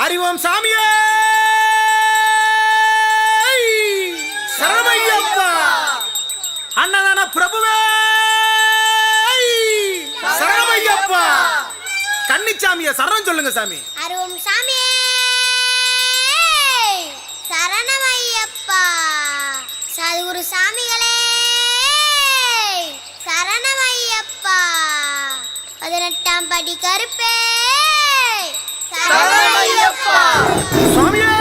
அறிவோம் சாமியே சரணமையப்பா. அன்னதான பிரபுவே சரணமையப்பா. கன்னிச்சாமிய சரணம் சொல்லுங்க சாமி. அறிவோம் சாமியே சரணமையப்பா. சதுகுரு சாமிகளே சரணமையப்பா. 18ஆம் படி கருப்பே சரணமையப்பா. சுவாமியே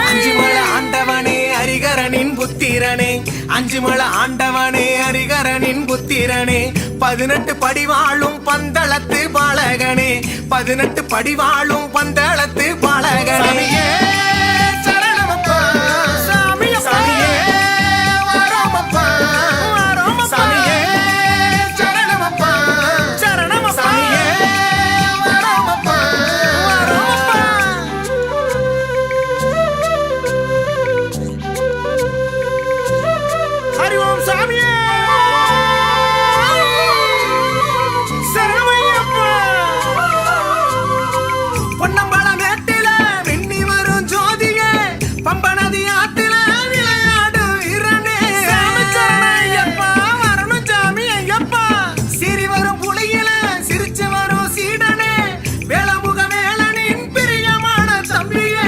அஞ்சுமலை ஆண்டவனே ஹரிகரனின் புத்திரனே, அஞ்சுமலை ஆண்டவனே ஹரிகரனின் புத்திரனே, 18 படிவாழும் பந்தளத்து பாலகனே, 18 படிவாழும் பந்தளத்து பாலகனே. சரணமப்பா சாமியே வரமப்பா சாமியே சரணமப்பா சாமியே வரமப்பா. அறிவோம் சாமியே சரணமையப்பா. பொன்னம்பல மேட்டில மின்னி வரும் ஜோதியே, பம்பநதி ஆத்தில விளையாடு வீரனே. சரணமையப்பா வரணும் சாமி ஐயப்பா. சிரி வரும் புலியில சிரிச்சு வரும் சீடனே, வேளமுக வேளனின் பிரியமான தம்பியே.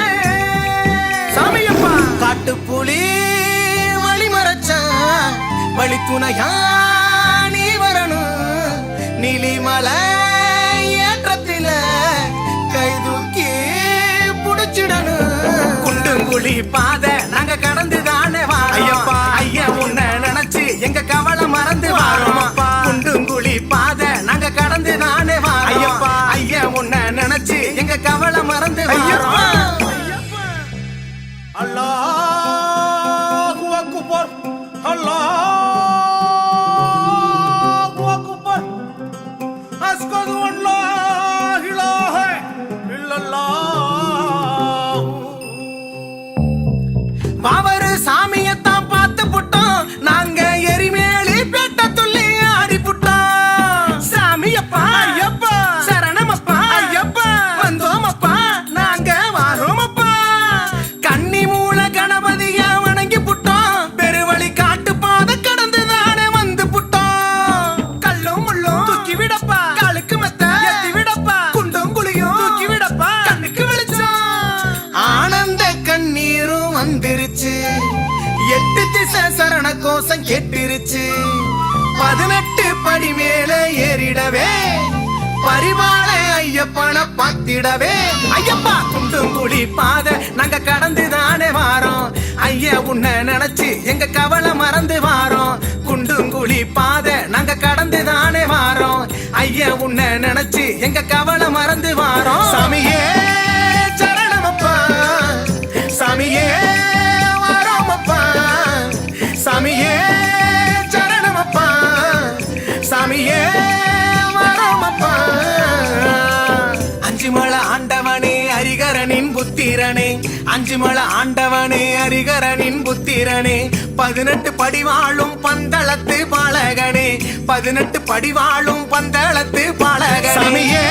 சாமியப்பா காட்டுப்புலி வழிமறைச்சான், வழித்துணையா நீ வரணும். நீலிமலை ஏற்றத்தில கைதூக்கி புடிச்சிடணும். குண்டுங்குழி பாதை நாங்க கடந்து தானே வாரோம் ஐயப்பா. ஐயா உன்னை நினைச்சு எங்க கவலை மறந்து வாரோம். குண்டுங்குழி பாதை நாங்க கடந்து தானே வாரோம் ஐயப்பா. ஐயா உன்னை நினைச்சு எங்க கவலை மறந்து ஐயப்பா. வாரோம். அல்லாஹு அக்பர் அல்லாஹு அக்பர் அஸ்கது அல்லா இலாஹ இல்லல்லாஹ். பாவரு சாமியத்தான் பார்த்து புட்டோம், நாங்க எரிமேலி பேட்ட துள்ளி ஆடி புட்டோம். சாமியப்பா ஐயப்பா சரணமப்பா ஐயப்பா வந்தோமப்பா நாங்க வாரோமப்பா. கன்னி மூல கணபதிய வணங்கி புட்டோம், பெருவழி காட்டு பாத கடந்து தானே வந்து புட்டோம். கல்லும் முள்ளும் தூக்கி விடப்பா காலுக்கு மெத்த எத்தி விடப்பா குண்டும் குழியும் தூக்கி விடப்பா கண்ணுக்கு வெளிச்சம். ஆனந்த கண்ணீரும் வந்துருச்சு, 8 திசை சரண கோஷம் கேட்டிருச்சு. 18 படி மேல ஏறிடவே, பரிவாள ஐயப்பன பார்த்திடவே. ஐயப்பா குண்டும் குழி பாதை நாங்க கடந்து தானே வாரோம். ஐயா உன்னை நினைச்சு எங்க கவலை மறந்து வாரோம். குண்டுங்குழி பாதை நாங்க கடந்து தானே வாரோம். ஐயா உன்னை நினைச்சு எங்க கவலை மறந்து வாரோம். சாமியே சரணமப்பா சாமியே வரோமப்பா சாமியே சரணமப்பா சாமியே வரோமப்பா. அஞ்சுமலை ஆண்டவனே ஹரிகரனின் புத்திரனே, அஞ்சுமலை ஆண்டவனே ஹரிகரனின் புத்திரனே, 18 படிவாழும் பந்தளத்து பாலகனே, 18 படிவாழும் பந்தளத்து பாலகனே. சாமியே